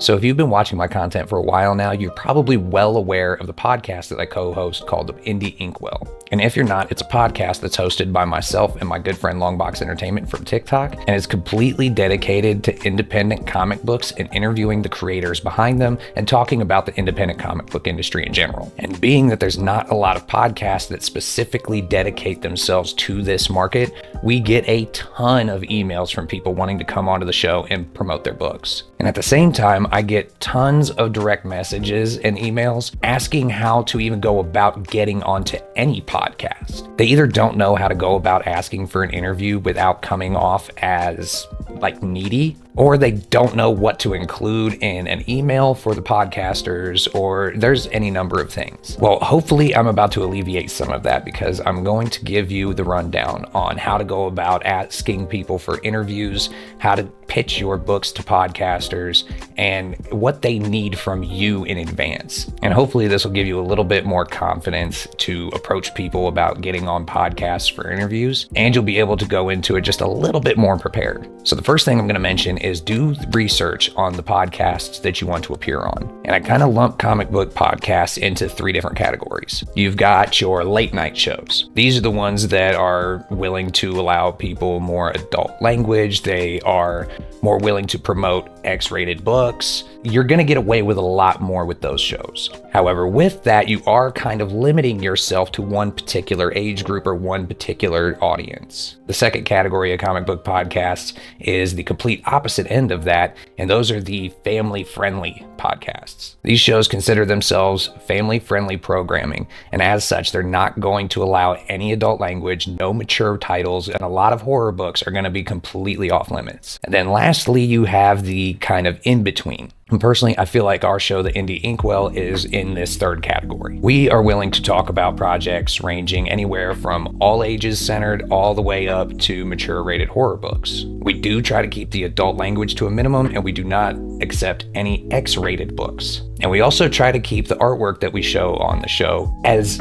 So if you've been watching my content for a while now, you're probably well aware of the podcast that I co-host called the Indie Inkwell. And if you're not, it's a podcast that's hosted by myself and my good friend Longbox Entertainment from TikTok, and it's completely dedicated to independent comic books and interviewing the creators behind them and talking about the independent comic book industry in general. And being that there's not a lot of podcasts that specifically dedicate themselves to this market, we get a ton of emails from people wanting to come onto the show and promote their books. And at the same time, I get tons of direct messages and emails asking how to even go about getting onto any podcast. They either don't know how to go about asking for an interview without coming off as like needy, or they don't know what to include in an email for the podcasters, or there's any number of things. Well, hopefully I'm about to alleviate some of that because I'm going to give you the rundown on how to go about asking people for interviews, how to pitch your books to podcasters, and what they need from you in advance. And hopefully this will give you a little bit more confidence to approach people about getting on podcasts for interviews, and you'll be able to go into it just a little bit more prepared. So the first thing I'm going to mention is do research on the podcasts that you want to appear on. And I kind of lump comic book podcasts into 3 different categories. You've got your late night shows. These are the ones that are willing to allow people more adult language. They are more willing to promote X-rated books. You're going to get away with a lot more with those shows. However, with that, you are kind of limiting yourself to one particular age group or one particular audience. The second category of comic book podcasts is the complete opposite end of that, and those are the family-friendly podcasts. These shows consider themselves family-friendly programming, and as such, they're not going to allow any adult language, no mature titles, and a lot of horror books are going to be completely off limits. And then lastly, you have the kind of in-between. And personally, I feel like our show, The Indie Inkwell, is in this third category. We are willing to talk about projects ranging anywhere from all ages centered all the way up to mature rated horror books. We do try to keep the adult language to a minimum, and we do not accept any X-rated books. And we also try to keep the artwork that we show on the show as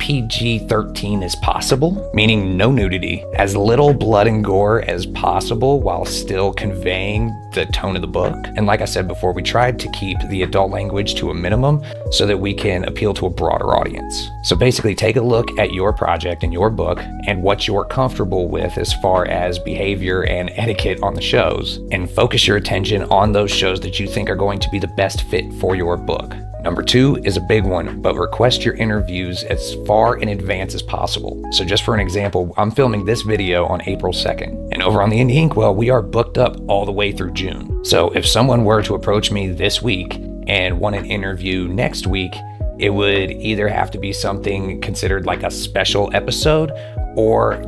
PG-13 as possible, meaning no nudity, as little blood and gore as possible while still conveying the tone of the book. And like I said before, we tried to keep the adult language to a minimum so that we can appeal to a broader audience. So basically take a look at your project and your book and what you're comfortable with as far as behavior and etiquette on the shows, and focus your attention on those shows that you think are going to be the best fit for your book. Number 2 is a big one, but request your interviews as far in advance as possible. So just for an example, I'm filming this video on April 2nd, and over on the Indie Inkwell, we are booked up all the way through June. So if someone were to approach me this week and want an interview next week, it would either have to be something considered like a special episode, or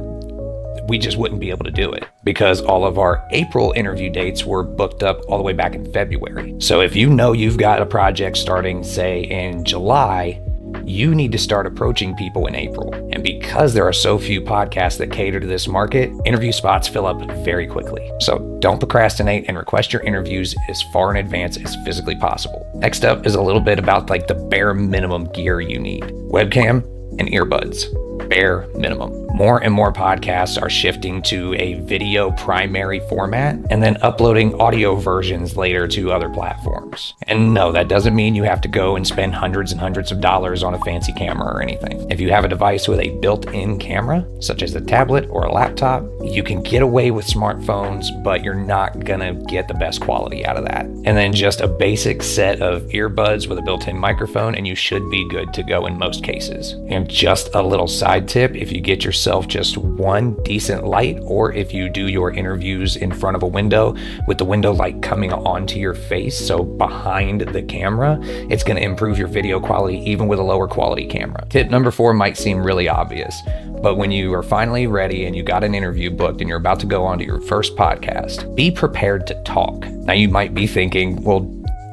we just wouldn't be able to do it because all of our April interview dates were booked up all the way back in February. So if you know you've got a project starting, say, in July, you need to start approaching people in April. And because there are so few podcasts that cater to this market, interview spots fill up very quickly. So don't procrastinate and request your interviews as far in advance as physically possible. Next up is a little bit about like the bare minimum gear you need. Webcam and earbuds. Bare minimum. More and more podcasts are shifting to a video primary format and then uploading audio versions later to other platforms. And no, that doesn't mean you have to go and spend hundreds and hundreds of dollars on a fancy camera or anything. If you have a device with a built-in camera, such as a tablet or a laptop, you can get away with smartphones, but you're not gonna get the best quality out of that. And then just a basic set of earbuds with a built-in microphone, and you should be good to go in most cases. And just a little side tip, if you get yourself just one decent light, or if you do your interviews in front of a window with the window light coming onto your face, so behind the camera, it's going to improve your video quality even with a lower quality camera. Tip number 4 might seem really obvious, but when you are finally ready and you got an interview booked and you're about to go onto your first podcast, be prepared to talk. Now you might be thinking, well,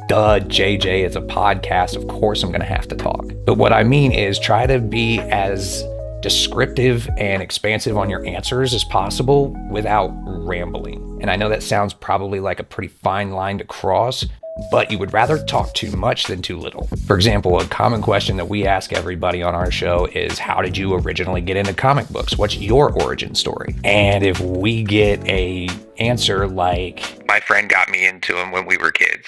duh, JJ, it's a podcast, of course I'm going to have to talk. But what I mean is try to be as descriptive and expansive on your answers as possible without rambling. And I know that sounds probably like a pretty fine line to cross, but you would rather talk too much than too little. For example, a common question that we ask everybody on our show is, how did you originally get into comic books? What's your origin story? And if we get a answer like, my friend got me into them when we were kids,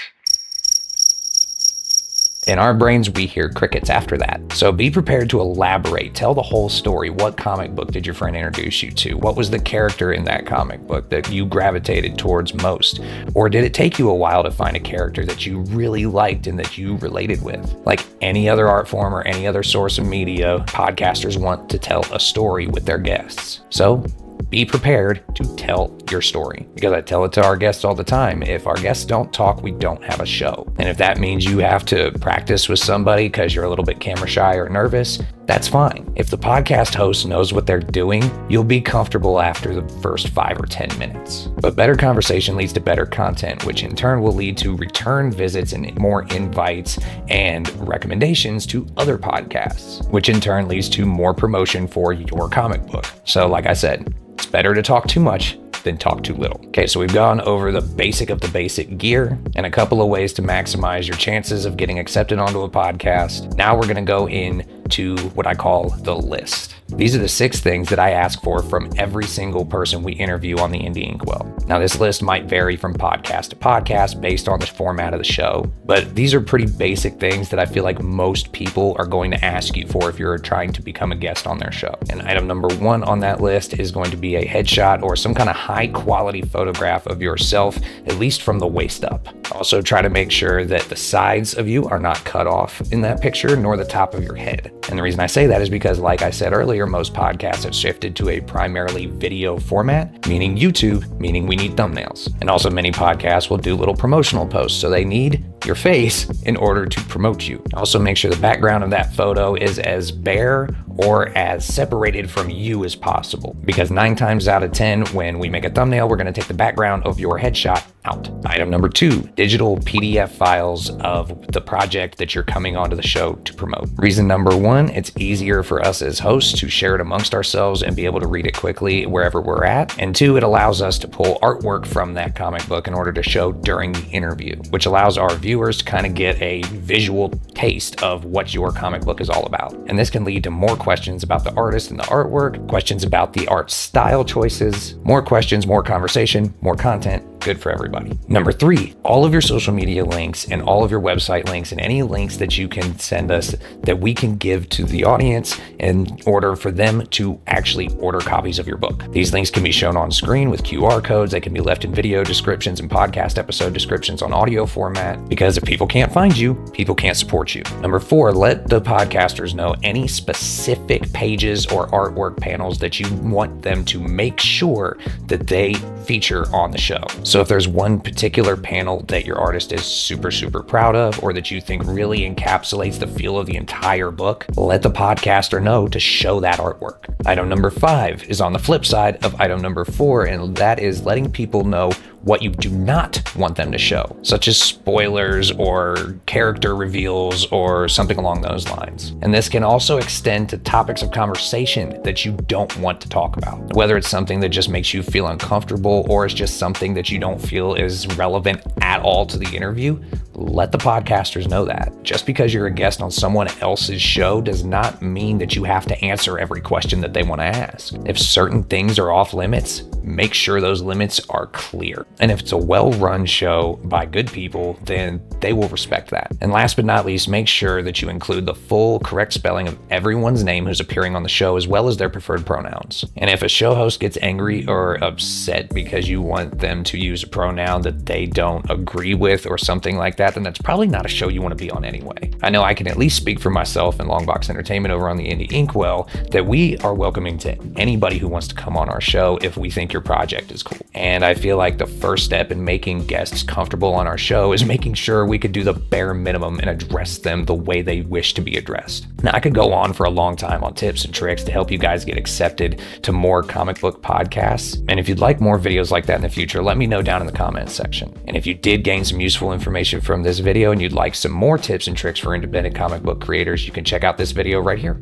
In our brains, we hear crickets after that. So be prepared to elaborate. Tell the whole story. What comic book did your friend introduce you to? What was the character in that comic book that you gravitated towards most? Or did it take you a while to find a character that you really liked and that you related with? Like any other art form or any other source of media, podcasters want to tell a story with their guests. So be prepared to tell your story, because I tell it to our guests all the time. If our guests don't talk, we don't have a show. And if that means you have to practice with somebody because you're a little bit camera shy or nervous, that's fine. If the podcast host knows what they're doing, you'll be comfortable after the first 5 or 10 minutes. But better conversation leads to better content, which in turn will lead to return visits and more invites and recommendations to other podcasts, which in turn leads to more promotion for your comic book. So like I said, it's better to talk too much than talk too little. Okay, so we've gone over the basic of the basic gear and a couple of ways to maximize your chances of getting accepted onto a podcast. Now we're gonna go into what I call the list. These are the 6 things that I ask for from every single person we interview on the Indie Inkwell. Now this list might vary from podcast to podcast based on the format of the show, but these are pretty basic things that I feel like most people are going to ask you for if you're trying to become a guest on their show. And item number 1 on that list is going to be a headshot or some kind of high quality photograph of yourself, at least from the waist up. Also try to make sure that the sides of you are not cut off in that picture, nor the top of your head. And the reason I say that is because, like I said earlier, most podcasts have shifted to a primarily video format, meaning YouTube, meaning we need thumbnails. And also many podcasts will do little promotional posts, so they need your face in order to promote you. Also make sure the background of that photo is as bare or as separated from you as possible, because 9 times out of 10, when we make a thumbnail, we're going to take the background of your headshot out. Item number 2, digital PDF files of the project that you're coming onto the show to promote. Reason number 1, it's easier for us as hosts to share it amongst ourselves and be able to read it quickly wherever we're at. And 2, it allows us to pull artwork from that comic book in order to show during the interview, which allows our viewers to kind of get a visual taste of what your comic book is all about. And this can lead to more questions about the artist and the artwork, questions about the art style choices, more questions, more conversation, more content. Good for everybody. Number 3, all of your social media links and all of your website links and any links that you can send us that we can give to the audience in order for them to actually order copies of your book. These links can be shown on screen with QR codes. They can be left in video descriptions and podcast episode descriptions on audio format, because if people can't find you, people can't support you. Number 4, let the podcasters know any specific pages or artwork panels that you want them to make sure that they feature on the show. So if there's one particular panel that your artist is super proud of, or that you think really encapsulates the feel of the entire book, let the podcaster know to show that artwork. Item number 5 is on the flip side of item number 4, and that is letting people know what you do not want them to show, such as spoilers or character reveals or something along those lines. And this can also extend to topics of conversation that you don't want to talk about, whether it's something that just makes you feel uncomfortable or it's just something that you don't feel is relevant at all to the interview. Let the podcasters know that. Just because you're a guest on someone else's show does not mean that you have to answer every question that they want to ask. If certain things are off limits, make sure those limits are clear. And if it's a well-run show by good people, then they will respect that. And last but not least, make sure that you include the full correct spelling of everyone's name who's appearing on the show, as well as their preferred pronouns. And if a show host gets angry or upset because you want them to use a pronoun that they don't agree with or something like that, then that's probably not a show you want to be on anyway. I know I can at least speak for myself and Longbox Entertainment over on the Indie Inkwell that we are welcoming to anybody who wants to come on our show if we think your project is cool. And I feel like the first step in making guests comfortable on our show is making sure we could do the bare minimum and address them the way they wish to be addressed. Now, I could go on for a long time on tips and tricks to help you guys get accepted to more comic book podcasts. And if you'd like more videos like that in the future, let me know down in the comments section. And if you did gain some useful information from this video and you'd like some more tips and tricks for independent comic book creators, you can check out this video right here.